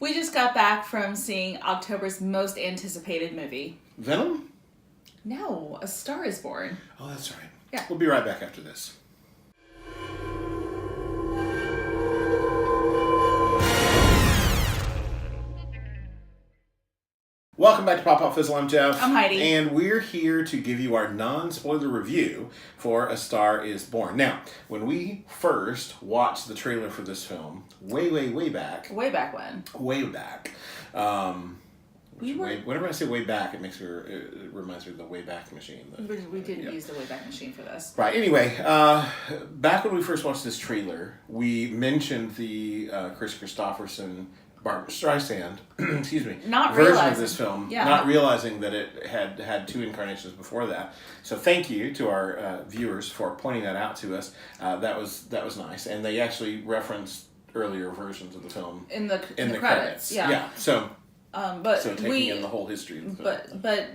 We just got back from seeing October's most anticipated movie. Venom? No, A Star is Born. Oh, that's right. Yeah. We'll be right back after this. Welcome back to Pop Pop Fizzle. I'm Jeff. I'm Heidi. And we're here to give you our non-spoiler review for A Star is Born. Now, when we first watched the trailer for this film, way back. Way back when? Way back. Whenever I say way back, it reminds me of the Wayback Machine. We didn't use the Wayback Machine for this. Right. Anyway, back when we first watched this trailer, we mentioned the Chris Christopherson, Barbra Streisand, excuse me, version of this film, not realizing that it had two incarnations before that. So thank you to our viewers for pointing that out to us. That was nice, and they actually referenced earlier versions of the film in the credits. Yeah. So. But so taking in the whole history of the film. But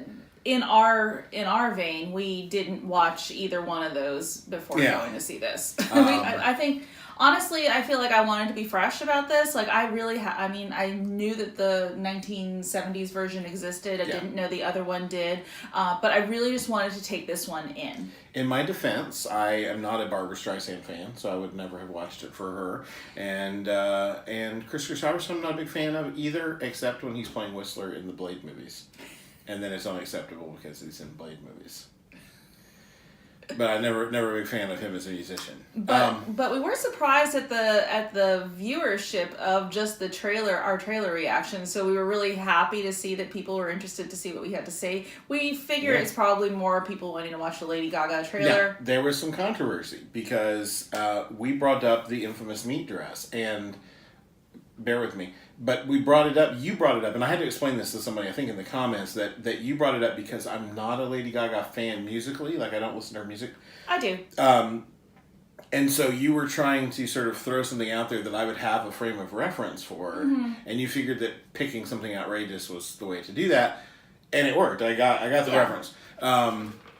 in our vein, we didn't watch either one of those before going to see this. I think honestly, I feel like I wanted to be fresh about this. Like I really, I knew that the 1970s version existed. I didn't know the other one did, but I really just wanted to take this one in. In my defense, I am not a Barbra Streisand fan, so I would never have watched it for her. And Chris Christopherson, I'm not a big fan of either, except when he's playing Whistler in the Blade movies. And then it's unacceptable because he's in Blade movies. But I never a big fan of him as a musician. But we were surprised at the viewership of just the trailer, our trailer reaction. So we were really happy to see that people were interested to see what we had to say. We figure it's probably more people wanting to watch the Lady Gaga trailer. Now, there was some controversy because we brought up the infamous meat dress, and bear with me, but we brought it up, you brought it up, and I had to explain this to somebody, I think in the comments, that you brought it up because I'm not a Lady Gaga fan musically, like I don't listen to her music. I do. And so you were trying to sort of throw something out there that I would have a frame of reference for, and you figured that picking something outrageous was the way to do that, and it worked. I got the reference.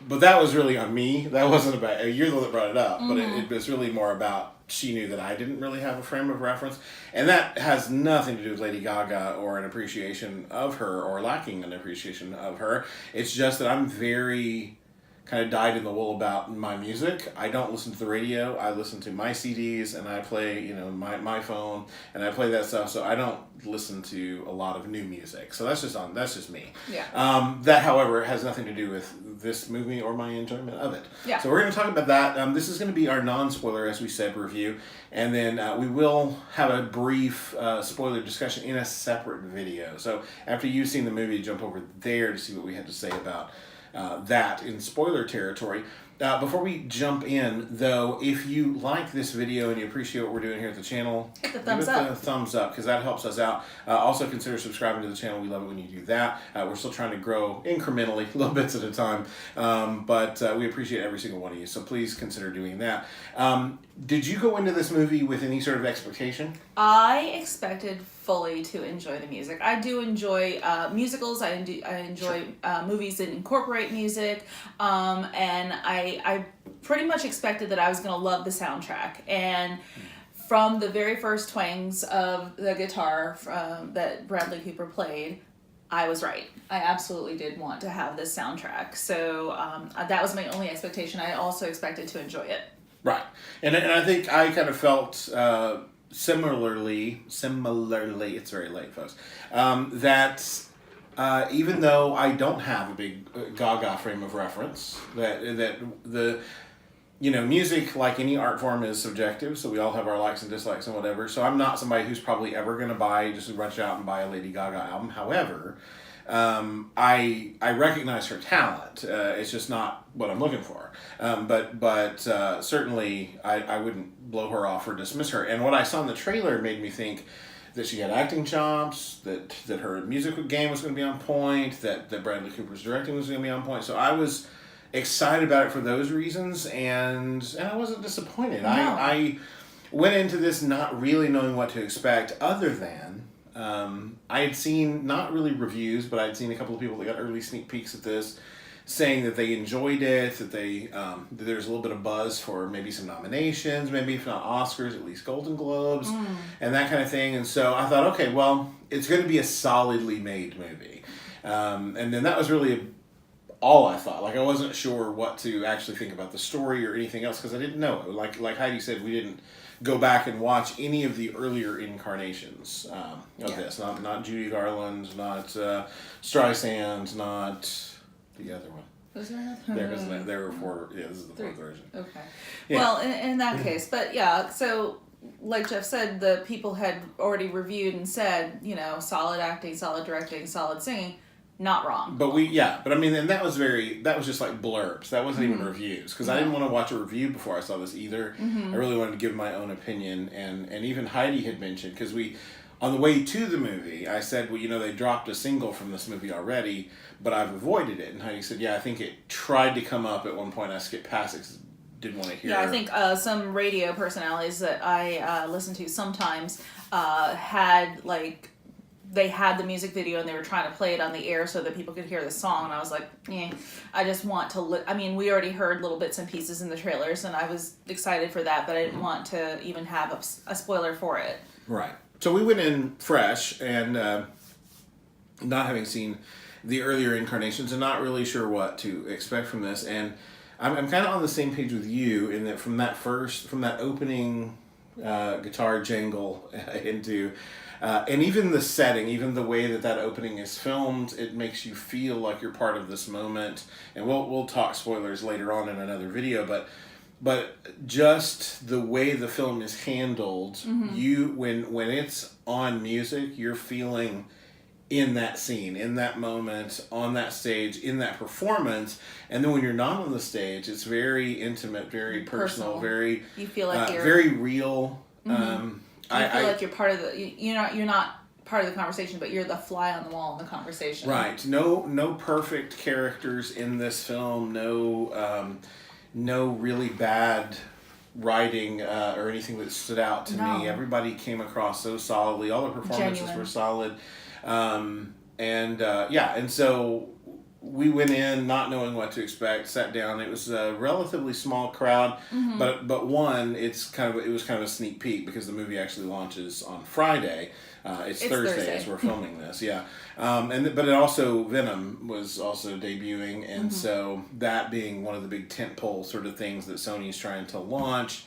But that was really on me. That wasn't about, you're the one that brought it up, but it was really more about she knew that I didn't really have a frame of reference. And that has nothing to do with Lady Gaga or an appreciation of her or lacking an appreciation of her. It's just that I'm very kind of dyed in the wool about my music. I don't listen to the radio. I listen to my CDs and I play, my phone and I play that stuff. So I don't listen to a lot of new music. So that's just me. Yeah. That, however, has nothing to do with this movie or my enjoyment of it. Yeah. So we're going to talk about that. This is going to be our non-spoiler, as we said, review. And then we will have a brief spoiler discussion in a separate video. So after you've seen the movie, jump over there to see what we had to say about that in spoiler territory. Before we jump in, though, if you like this video and you appreciate what we're doing here at the channel, hit the thumbs up. The thumbs up, because that helps us out. Also, consider subscribing to the channel. We love it when you do that. We're still trying to grow incrementally, little bits at a time, but we appreciate every single one of you, so please consider doing that. Did you go into this movie with any sort of expectation? I expected fully to enjoy the music. I do enjoy musicals. I enjoy movies that incorporate music, and I pretty much expected that I was going to love the soundtrack. And from the very first twangs of the guitar that Bradley Cooper played, I was right. I absolutely did want to have this soundtrack. So that was my only expectation. I also expected to enjoy it. Right. And I think I kind of felt similarly, it's very late, folks, that even though I don't have a big Gaga frame of reference, that the music, like any art form, is subjective, so we all have our likes and dislikes and whatever, so I'm not somebody who's probably ever going to just rush out and buy a Lady Gaga album. However, I recognize her talent. It's just not what I'm looking for. But certainly I wouldn't blow her off or dismiss her. And what I saw in the trailer made me think that she had acting chops, that her music game was going to be on point, that Bradley Cooper's directing was going to be on point. So I was excited about it for those reasons, and I wasn't disappointed. No. I went into this not really knowing what to expect, other than I had seen, not really reviews, but I'd seen a couple of people that got early sneak peeks at this, saying that they enjoyed it, that that there's a little bit of buzz for maybe some nominations, maybe if not Oscars, at least Golden Globes, and that kind of thing. And so I thought, okay, well, it's going to be a solidly made movie. And then that was really all I thought. Like, I wasn't sure what to actually think about the story or anything else because I didn't know. Like Heidi said, we didn't go back and watch any of the earlier incarnations of this. Not Judy Garland, not Streisand, not the other one. Was there another? There were four. Yeah, this is the fourth version. Okay. Yeah. Well, in that case, but yeah, so like Jeff said, the people had already reviewed and said, solid acting, solid directing, solid singing. Not wrong. But I mean, and that was just like blurbs. That wasn't even reviews. Because I didn't want to watch a review before I saw this either. I really wanted to give my own opinion. And even Heidi had mentioned, because on the way to the movie, I said, well, they dropped a single from this movie already, but I've avoided it. And Heidi said, yeah, I think it tried to come up at one point. I skipped past it because I didn't want to hear. Yeah, I think some radio personalities that I listen to sometimes had they had the music video and they were trying to play it on the air so that people could hear the song, and I was like, I just want to I mean, we already heard little bits and pieces in the trailers and I was excited for that, but I didn't want to even have a spoiler for it. Right. So we went in fresh and not having seen the earlier incarnations and not really sure what to expect from this, and I'm kind of on the same page with you in that from that opening guitar jangle into and even the setting, even the way that opening is filmed, it makes you feel like you're part of this moment. And we'll talk spoilers later on in another video, but just the way the film is handled, when it's on music, you're feeling in that scene, in that moment, on that stage, in that performance. And then when you're not on the stage, it's very intimate, very personal, very you feel like you're very real. You feel like you're part of you're not part of the conversation, but you're the fly on the wall in the conversation. Right. No perfect characters in this film. No really bad writing or anything that stood out to me. Everybody came across so solidly. All the performances were solid. And so we went in not knowing what to expect, sat down. It was a relatively small crowd, but it was kind of a sneak peek because the movie actually launches on Friday. It's Thursday as we're filming this, but it also Venom was also debuting, and so that being one of the big tentpole sort of things that Sony's trying to launch.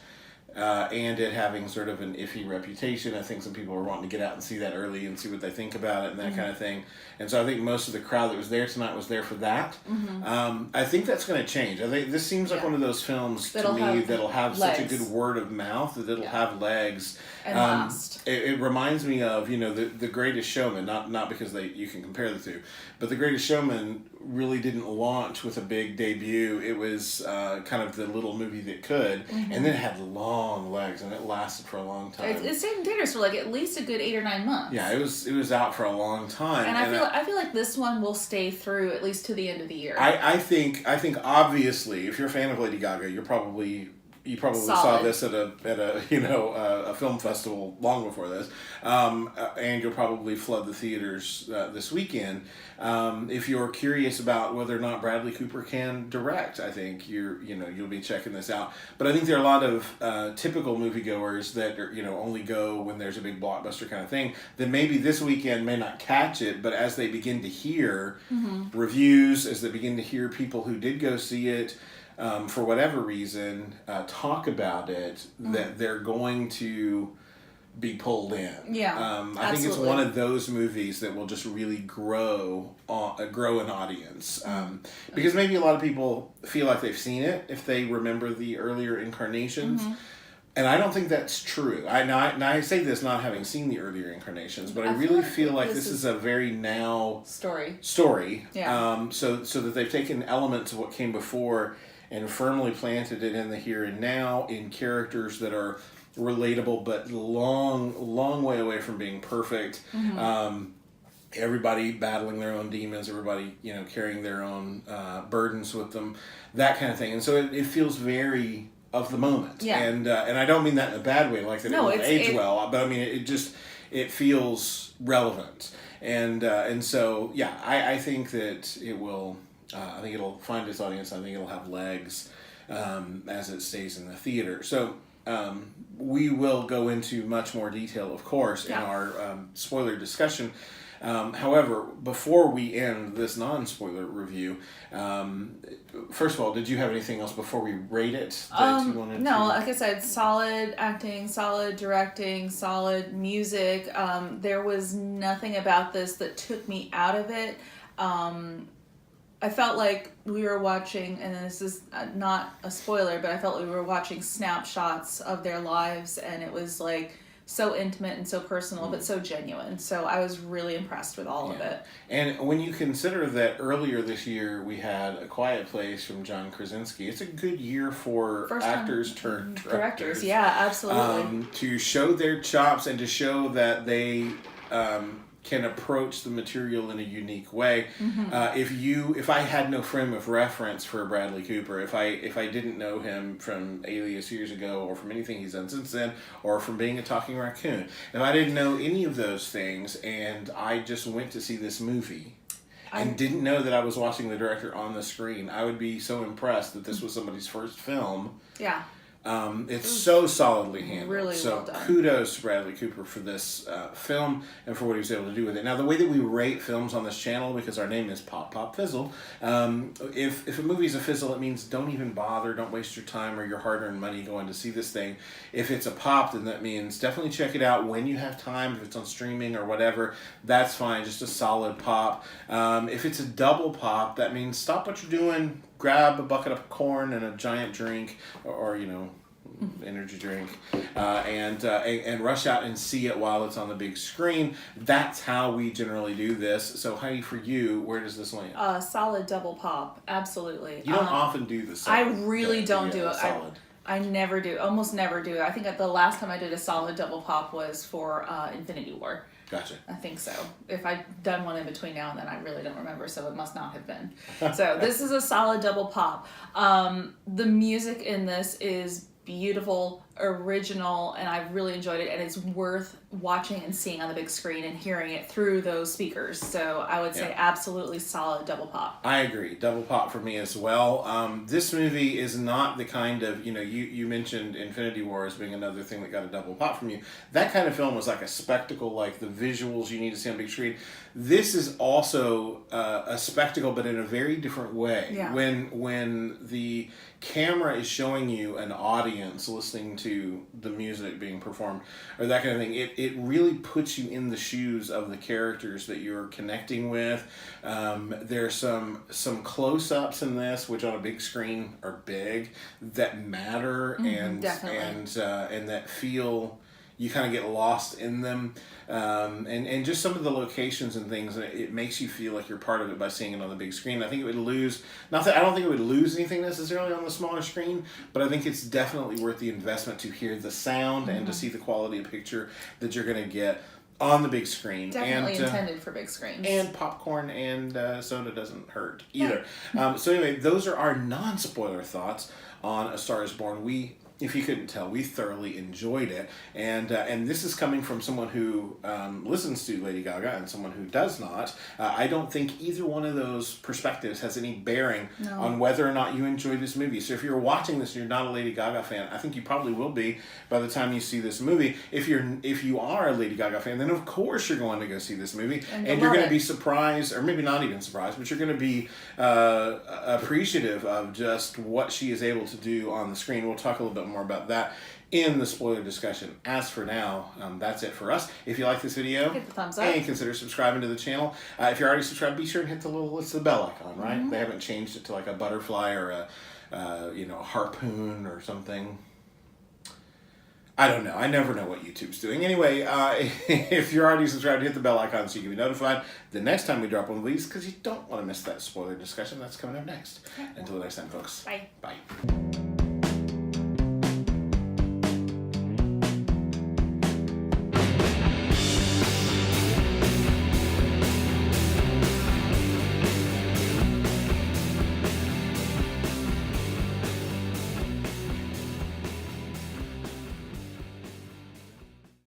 And it having sort of an iffy reputation. I think some people were wanting to get out and see that early and see what they think about it and that kind of thing. And so I think most of the crowd that was there tonight was there for that. I think that's going to change. I think this seems like one of those films that'll have such a good word of mouth that it'll have legs. And last. It reminds me of the Greatest Showman. Not because you can compare the two, but The Greatest Showman really didn't launch with a big debut. It was kind of the little movie that could, and then it had long legs and it lasted for a long time. It stayed in theaters for at least a good 8 or 9 months. Yeah, it was out for a long time. And I feel like this one will stay through at least to the end of the year. I think obviously if you're a fan of Lady Gaga, you probably saw this at a film festival long before this, and you'll probably flood the theaters this weekend. If you're curious about whether or not Bradley Cooper can direct, I think you'll be checking this out. But I think there are a lot of typical moviegoers that only go when there's a big blockbuster kind of thing that maybe this weekend may not catch it, but as they begin to hear reviews, as they begin to hear people who did go see it. For whatever reason, talk about it, that they're going to be pulled in. Yeah, I think it's one of those movies that will just really grow an audience. Because maybe a lot of people feel like they've seen it if they remember the earlier incarnations. And I don't think that's true. I say this not having seen the earlier incarnations, but I really feel like this is a very now story. Yeah. So that they've taken elements of what came before and firmly planted it in the here and now in characters that are relatable but long way away from being perfect. Everybody battling their own demons, everybody carrying their own burdens with them, that kind of thing. And so it feels very of the moment. Yeah. And I don't mean that in a bad way, like that it won't age well, but I mean it feels relevant. And so I think that it will. I think it'll find its audience. I think it'll have legs as it stays in the theater. So we will go into much more detail, of course, in our spoiler discussion. However, before we end this non-spoiler review, first of all, did you have anything else before we rate it that you wanted no, to? like I said, solid acting, solid directing, solid music. There was nothing about this that took me out of it. I felt like we were watching, and this is not a spoiler, but I felt like we were watching snapshots of their lives, and it was like so intimate and so personal, but so genuine. So I was really impressed with all of it. And when you consider that earlier this year we had A Quiet Place from John Krasinski, it's a good year for actors turned directors. Yeah, absolutely. To show their chops and to show that they can approach the material in a unique way. If I had no frame of reference for Bradley Cooper, if I didn't know him from Alias years ago, or from anything he's done since then, or from being a talking raccoon, if I didn't know any of those things and I just went to see this movie and didn't know that I was watching the director on the screen, I would be so impressed that this was somebody's first film. Yeah. It's so solidly handled. Really so well done. Kudos to Bradley Cooper for this film and for what he was able to do with it. Now, the way that we rate films on this channel, because our name is Pop Pop Fizzle, if a movie's a fizzle, it means don't even bother, don't waste your time or your hard-earned money going to see this thing. If it's a pop, then that means definitely check it out when you have time. If it's on streaming or whatever, that's fine, just a solid pop. If it's a double pop, that means stop what you're doing, grab a bucket of corn and a giant drink, or energy drink, and rush out and see it while it's on the big screen. That's how we generally do this. So, Heidi, for you, where does this land? Solid double pop, absolutely. You don't often do the I really don't do it. Solid. I never do, almost never do. I think the last time I did a solid double pop was for Infinity War. Gotcha. I think so. If I've done one in between now and then, I really don't remember, so it must not have been. So this is a solid double pop. The music in this is beautiful, original, and I've really enjoyed it, and it's worth watching and seeing on the big screen and hearing it through those speakers. So I would say absolutely solid double pop. I agree. Double pop for me as well. This movie is not the kind of, you mentioned Infinity War as being another thing that got a double pop from you. That kind of film was like a spectacle, like the visuals you need to see on big screen. This is also a spectacle, but in a very different way. Yeah. When the camera is showing you an audience listening to the music being performed or that kind of thing, it really puts you in the shoes of the characters that you're connecting with. There's some close-ups in this, which on a big screen are big, that matter and that feel, you kind of get lost in them, and just some of the locations and things, it makes you feel like you're part of it by seeing it on the big screen. I think it would lose, not that I don't think it would lose anything necessarily on the smaller screen, but I think it's definitely worth the investment to hear the sound and to see the quality of picture that you're going to get on the big screen. Definitely intended for big screens. And popcorn and soda doesn't hurt either. So anyway, those are our non-spoiler thoughts on A Star Is Born. If you couldn't tell, we thoroughly enjoyed it, and this is coming from someone who listens to Lady Gaga and someone who does not. I don't think either one of those perspectives has any bearing on whether or not you enjoy this movie. So if you're watching this and you're not a Lady Gaga fan, I think you probably will be by the time you see this movie. If you are a Lady Gaga fan, then of course you're going to go see this movie, and you're going to be surprised, or maybe not even surprised, but you're going to be appreciative of just what she is able to do on the screen. We'll talk a little bit more about that in the spoiler discussion. As for now, that's it for us. If you like this video, hit the thumbs up and consider subscribing to the channel. If you're already subscribed, be sure and hit the bell icon, right? They haven't changed it to like a butterfly or a harpoon or something. I don't know. I never know what YouTube's doing. Anyway, if you're already subscribed, hit the bell icon so you can be notified the next time we drop one of these, because you don't want to miss that spoiler discussion. That's coming up next. Until the next time, folks. Bye. Bye.